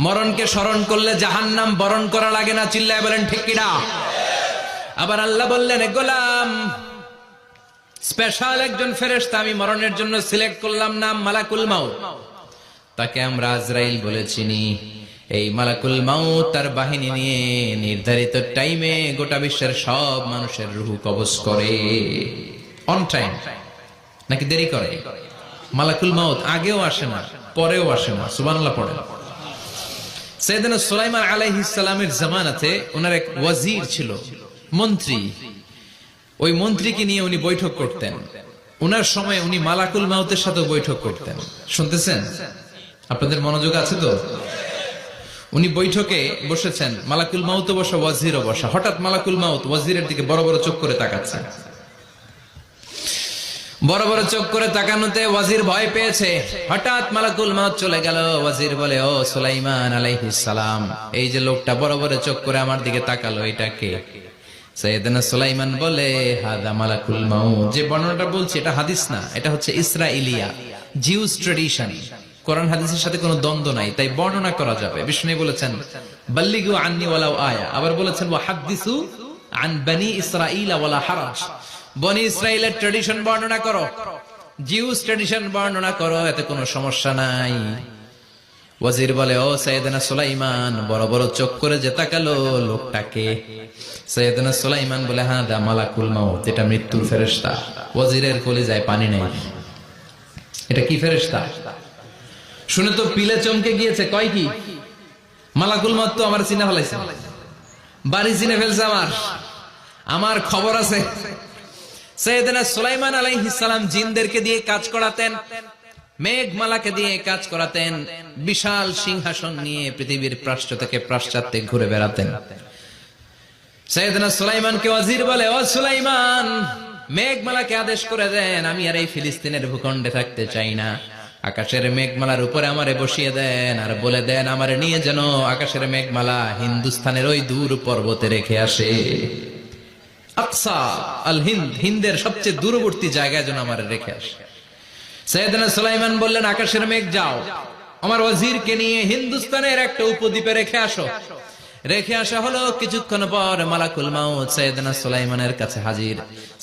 মরণকে স্মরণ করলে জাহান্নাম বরণ করা লাগে না, চিল্লায় বলেন ঠিক কিনা? আবার আল্লাহ বললেন, গোলাম, স্পেশাল একজন ফেরেশতা আমি মরণের জন্য সিলেক্ট করলাম, নাম মালাকুল মাউত। তাকে আমরা আজরাইল বলে চিনি। এই মালাকুল মাউত তার বাহিনী নিয়ে নির্ধারিত টাইমে গোটা বিশ্বের সব মানুষের রূহ কবজ করে। অন টাইম নাকি দেরি করে? মালাকুল মাউত আগেও আসে না, পরেও আসে না। সুবহানাল্লাহ পড়েন। সাইয়েদনা সুলাইমান আলাইহিস সালামের জামানাতে ওনার এক ওয়াজির ছিল, মন্ত্রী। ওই মন্ত্রীকে নিয়ে উনি বৈঠক করতেন। ওনার সময় উনি মালাকুল মাউতের সাথে বৈঠক করতেন। শুনতেছেন? আপনাদের মনোযোগ আছে তো? উনি বৈঠকে বসেছেন, মালাকুল মাউত বসা, ওয়াজিরও বসা। হঠাৎ মালাকুল মাউত ওয়াজিরের দিকে বড় বড় চোখ করে তাকাচ্ছে। বড় বড় চোখ করে তাকানোতে ওয়াজির ভয় পেয়েছে। হঠাৎ মালাকুল মাউত চলে গেল। ওয়াজির বলে, ও সুলাইমান আলাইহিস সালাম, এই যে লোকটা বড় বড় চোখ করে আমার দিকে তাকালো, এটা কে? সাইয়েদনা সুলাইমান বলে, হাদা মালাকুল মাউত। যে বর্ণনাটা বলছি এটা হাদিস না, এটা হচ্ছে ইসরাইলিয়া, জিউস ট্র্যাডিশন। কোরআন হাদিসের সাথে কোনো দ্বন্দ্ব নাই, তাই বর্ণনা করা যাবে। বিষ্ণু বলেছেন, বাল্লিগু আন্নি ওয়ালাউ আয়া। আবার বলেছেন, ওয়া হাদিসু আন বনি ইসরাঈল ওয়ালা হারাজ। বনি ইসরাইলের ট্র্যাডিশন বর্ণনা করো, জিউস ট্র্যাডিশন বর্ণনা করো, এতে কোনো সমস্যা নাই। ওয়াজির বলে, ও সাইয়েদনা সুলাইমান, বড় বড় চোখ করে যে তাকালো লোকটাকে? সাইয়েদনা সুলাইমান বলে, হাদা মালাকুল মাউত, এটা মৃত্যুর ফেরেশতা। ওয়াজিরের কলিজায় পানি নেই। এটা কি ফেরেশতা? শুনে তো পিলে চমকে গিয়েছে। কয় কি? মালাকুল মাউত তো আমার চিনে ফেলাইছে, বাড়ি চিনে ফেলছে, আমার খবর আছে। সাইয়েদনা সুলাইমান আলাইহিস সালাম জিনদেরকে দিয়ে কাজ করাতেন, মেঘমালাকে দিয়ে কাজ করাতেন, বিশাল সিংহাসন নিয়ে পৃথিবীর প্রাচ্য থেকে পাশ্চাত্যে ঘুরে বেড়াতেন। সাইয়েদনা সুলাইমানকে ওয়াজির বলে, ও সুলাইমান, মেঘমালাকে আদেশ করে দেন, আমি আর এই ফিলিস্তিনের ভূখণ্ডে থাকতে চাই না। আকাশের মেঘমালার উপরে আমারে বসিয়ে দেন, আর বলে দেন আমারে নিয়ে যেন আকাশের মেঘমালা হিন্দুস্তানের ওই দূর পর্বতে রেখে আসে। আকসা আল হিন্দ, হিন্দের সবচেয়ে দূরবর্তী জায়গায় যেন আমারে রেখে আসে। সাইয়েদনা সুলাইমান বললেন, আকাশের মেঘ যাও, আমার ওয়াজিরকে নিয়ে হিন্দুস্তানের একটা উপদ্বীপে রেখে আসো। রেখে আসা হলো। কিছুক্ষণ পর মালাকুল মাউত সাইয়েদনা সুলাইমানের কাছে হাজির।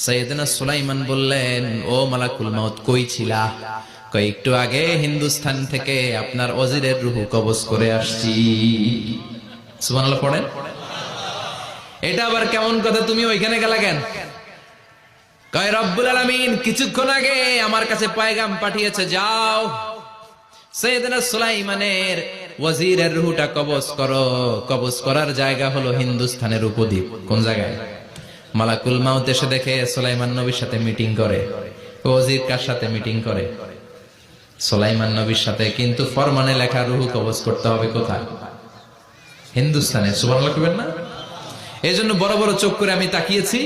সাইয়েদনা সুলাইমান বললেন, ও মালাকুল মাউত, কই ছিলা? কই, একটু আগে হিন্দুস্তান থেকে আপনার ওয়াজিরের রূহ কবজ করে আসছি। সুবহানাল্লাহ পড়েন। এটা আবার কেমন কথা, তুমি ওইখানে গেলা কেন? কয়, রব্বুল আলামিন কিছুক্ষণ আগে আমার কাছে পয়গাম পাঠিয়েছে, যাও সাইয়েদনা সুলাইমানের ওয়াজিরের রূহটা কবজ করো। কবজ করার জায়গা হলো হিন্দুস্তানের উপদ্বীপ। কোন জায়গায়? মালাকুল মাউত এসে দেখে সুলাইমান নবীর সাথে মিটিং করে। ওয়াজির কার সাথে মিটিং করে? সুলাইমান নবীর সাথে। কিন্তু ফরমানে লেখা রূহ কবজ করতে হবে কোথায়? হিন্দুস্তানে। সুবহানাল্লাহ কইবেন না? এজন্য বড় বড় চোখ করে আমি তাকিয়েছি,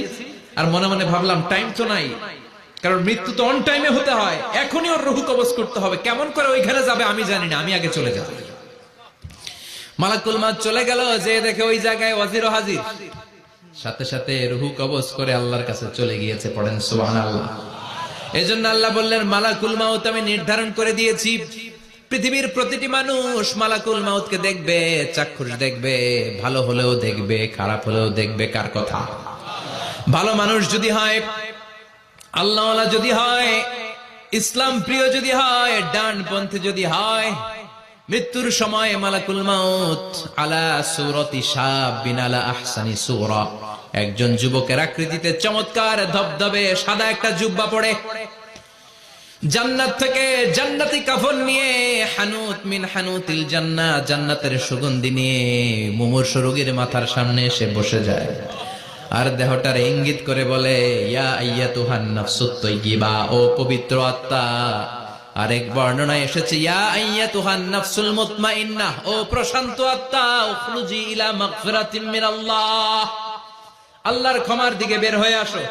আর মনে মনে ভাবলাম টাইম তো নাই, কারণ মৃত্যু তো অন টাইমে হতে হয়, এখনই ওর রূহ কবজ করতে হবে। কেমন করে ওইখানে যাবে আমি জানি না, আমি আগে চলে যাব। মালাকুল মাউত চলে গেল, যে দেখে ওই জায়গায় ওয়াজিরও হাজির। সাথে সাথে রূহ কবজ করে আল্লাহর কাছে চলে গিয়েছে। পড়েন সুবহানাল্লাহ। এজন্য আল্লাহ বললেন, মালাকুল মাউত আমি নির্ধারণ করে দিয়েছি, পৃথিবীর প্রতিটি মানুষ মালাকুল মাউতকে দেখবে, চাক্ষুষ দেখবে, ভালো হলেও দেখবে, খারাপ হলেও দেখবে। কার কথা? ভালো মানুষ যদি হয়, আল্লাহওয়ালা যদি হয়, ইসলাম প্রিয় যদি হয়, ডানপন্থী যদি হয়, মৃত্যুর সময় মালাকুল মাউত আলা সূরাতি শাবিন আলা আহসানি সূরা, একজন যুবকের আকৃতিতে চমৎকার ধবধবে সাদা একটা জুব্বা পরে, জান্নাত থেকে জান্নাতি কাফন নিয়ে, হানুত মিন হানুতিল জান্নাহ, জান্নাতের সুগন্ধি নিয়ে মুমূর্ষু রোগীর মাথার সামনে এসে বসে যায়, আর দেহটার ইঙ্গিত করে বলে, ইয়া আইয়াতুহান নাফসুত তাইয়্যিবা, ও পবিত্র আত্মা। আরেক বর্ণনায় এসেছে, ইয়া আইয়াতুহান নাফসুল মুতমাইন্নাহ, ও প্রশান্ত আত্মা, উখরুজি ইলা মাগফিরাতিম মিনাল্লাহ, আল্লাহর ক্ষমার দিকে বের হয়ে আসো।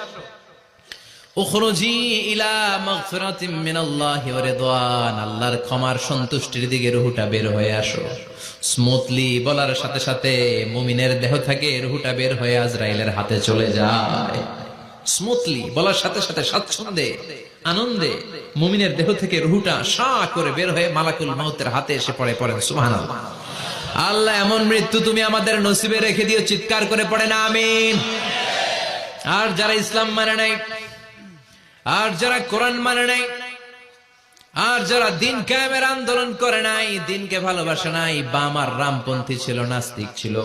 উখরুজি ইলা মাগফিরাতিম মিনাল্লাহি ওয়া রিদওয়ান, আল্লাহর ক্ষমার সন্তুষ্টির দিকে রূহটা বের হয়ে আসো। স্মুথলি বলার সাথে সাথে মুমিনের দেহ থেকে রূহটা বের হয়ে আজরাইলের হাতে চলে যায়। স্মুথলি বলার সাথে সাথে স্বাচ্ছন্দ্যে, আনন্দে মুমিনের দেহ থেকে রূহটা সা করে বের হয়ে মালাকুল মাউতের হাতে এসে পড়ে। পড়েন সুবহানাল্লাহ। আল্লাহ এমন মৃত্যু তুমি আমাদের নসিবে রেখে দিও, চিৎকার করে পড়ে না আমিন। আর যারা ইসলাম মানে নাই, আর যারা কোরআন মানে নাই, আর যারা দিন কায়েমের আন্দোলন করে নাই, দিনকে ভালোবাসে নাই, বাম আর রামপন্থী ছিল, নাস্তিক ছিল,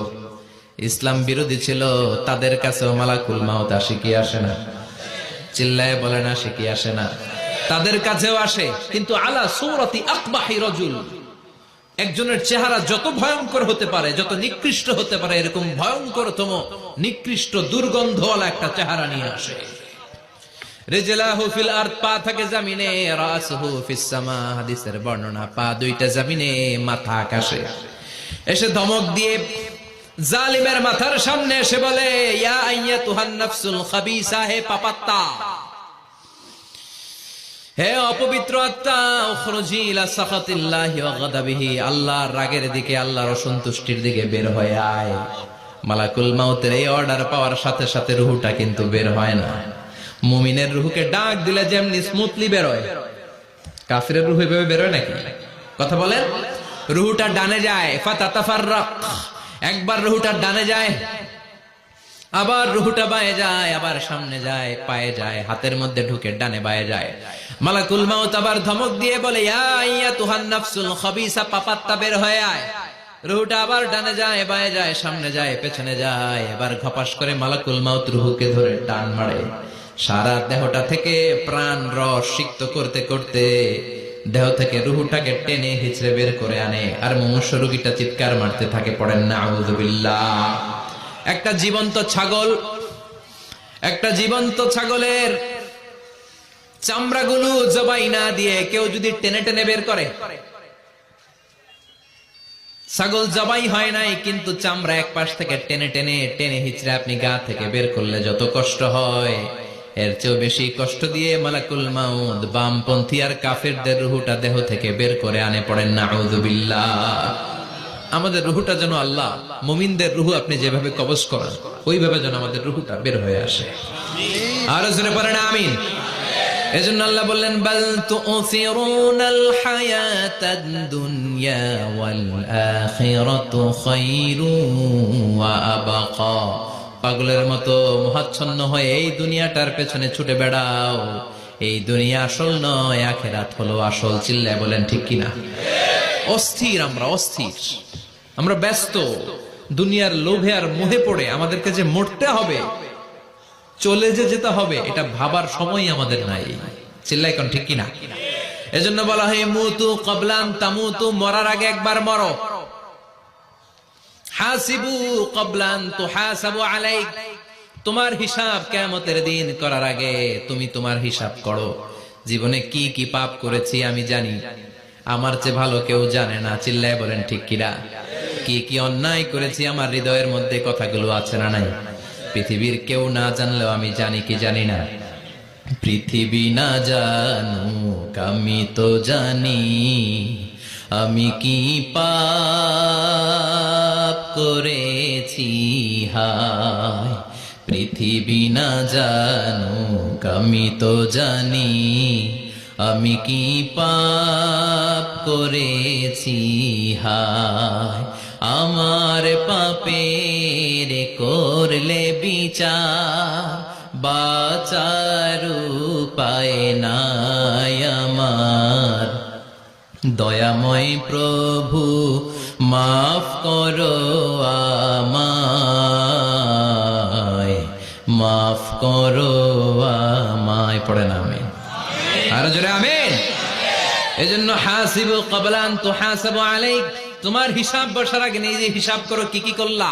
ইসলাম বিরোধী ছিল, তাদের কাছেও মালাকুল মাউত আসে কি আসে না? চিল্লায় বলে না, আসে কি আসে না? তাদের কাছেও আসে, কিন্তু আলা সূরাতি আকবাহি রাজুল, একজনের চেহারা যত ভয়ঙ্কর হতে পারে, যত নিকৃষ্ট হতে পারে, এরকম ভয়ঙ্করতম নিকৃষ্ট দুর্গন্ধওয়ালা একটা চেহারা নিয়ে আসে। রিজলাহু ফিল আরদ, পা থাকে জমিনে, রাসুহু ফিস সামা, হাদিসের বর্ণনা, পা দুইটা জমিনে, মাথা আকাশে। এসে ধমক দিয়ে জালিমের মাথার সামনে এসে বলে, ইয়া আইয়াতুহান নাফসুল খাবিসা, হে পাপাত্তা, হে অপবিত্র আত্মা, উখরুজি ইলা সাখাতিল্লাহি ওয়া গাদাবিহি, আল্লাহর রাগের দিকে, আল্লাহর অসন্তুষ্টির দিকে বের হয়ে আয়। মালাকুল মাউতের এই অর্ডার পাওয়ার সাথে সাথে রূহটা কিন্তু বের হয় না। মুমিনের রূহকে ডাক দিলে যেমনি স্মুথলি বের হয়, কাফিরের রূহ এভাবে বের হয় নাকি? কথা বলেন। রূহটা ডানে যায়, ফাতাতাফাররাক, একবার রূহটা ডানে যায়, আবার রূহটা বায়ে যায়, আবার সামনে যায়, পায়ে যায়, হাতের মধ্যে ঢুকে ডানে বায়ে যায়। মালাকুল মাউত আবার ধমক দিয়ে বলে, ইয়া আইয়াতুহান নাফসুল খাবিসা, পাপাত্তা, বের হয়ে আয়। রূহটা আবার ডানে যায়, বায়ে যায়, সামনে যায়, পেছনে যায়। এবার ঘপাস করে মালাকুল মাউত রূহকে ধরে টান মারে। সারা দেহটা থেকে প্রাণ রস সিক্ত করতে করতে দেহ থেকে রূহটাকে টেনে হিচড়ে বের করে আনে। আর মুমূর্ষু রোগীটা চিৎকার মারতে থাকে, পড়েন না আউযু বিল্লাহ। একটা জীবন্ত ছাগলের চামড়াগুলো জবাই না দিয়ে কেউ যদি টেনে টেনে বের করে, ছাগল জবাই হয় নাই কিন্তু চামড়া এক পাশ থেকে টেনে টেনে টেনে হিচড়ে আপনি গা থেকে বের করলে যত কষ্ট হয়, এর চেয়েও বেশি কষ্ট দিয়ে মালাকুল মাউত বামপন্থী আর কাফেরদের রূহটা দেহ থেকে বের করে আনে, পড়েন না আউযু বিল্লাহ। আমাদের রূহটা যেন আল্লাহ, মুমিনদের রূহ আপনি যেভাবে কবজ করেন, ওইভাবে যেন আমাদের রূহটা বের হয়ে আসে। আর জোরে পড়েন আমিন। এজন্য আল্লাহ বললেন, বাল তুসিরুনাল হায়াতাদ দুনিয়া ওয়াল আখিরাতু খায়রুন ওয়া আবকা। পাগলের মতো মোহাচ্ছন্ন হয়ে এই দুনিয়াটার পেছনে ছুটে বেড়াও, এই দুনিয়া আসল নয়, আখিরাত হলো আসল। চিল্লায় বলেন ঠিক কিনা? অস্থির, আমরা ব্যস্ত দুনিয়ার লোভে আর মোহে পড়ে আমাদেরকে যে মরতে হবে, চলে যেতে হবে, এটা ভাবার সময় আমাদের নাই। চিল্লাই কোন ঠিক কিনা? এজন্য বলা হয় মুতু ক্বাবলান তামুতু, মরার আগে একবার মরো। হাসিবু ক্বাবলান তুহাসাবু আলাইক, তোমার হিসাব কিয়ামতের দিন করার আগে তুমি তোমার হিসাব করো। জীবনে কি কি পাপ করেছি আমি জানি, আমার চেয়ে ভালো কেউ জানে না। চিল্লায় বলেন ঠিক কিনা? কি কি অন্যায় করেছি আমার হৃদয়ের মধ্যে কথাগুলো আছে না নাই? পৃথিবীর কেউ না জানলেও আমি জানি কি জানি না? পৃথিবী না জানুক আমি তো জানি, আমি কি পাপ করেছি হায়। পৃথিবী না জানুক আমি তো জানি, আমি কি পাপ করেছি হায়। আমার পাপের করলে বিচার, বাঁচার উপায় নাই আমার। দয়াময় প্রভু মাফ করো আমায়, মাফ করো আমায়। পড়েন আমিন। আর জোরে আমিন। এজন্য হাসিবু ক্বাবলা আন তুহাসাবু আলাইক, তোমার হিসাব বসার আগে নিজে হিসাব করো কি কি করলা।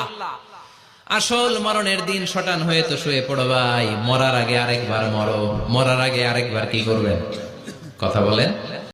আসল মরণের দিন শটান হয়ে তো শুয়ে পড়ো ভাই, মরার আগে আরেকবার মরো। মরার আগে আরেকবার কি করবেন? কথা বলেন।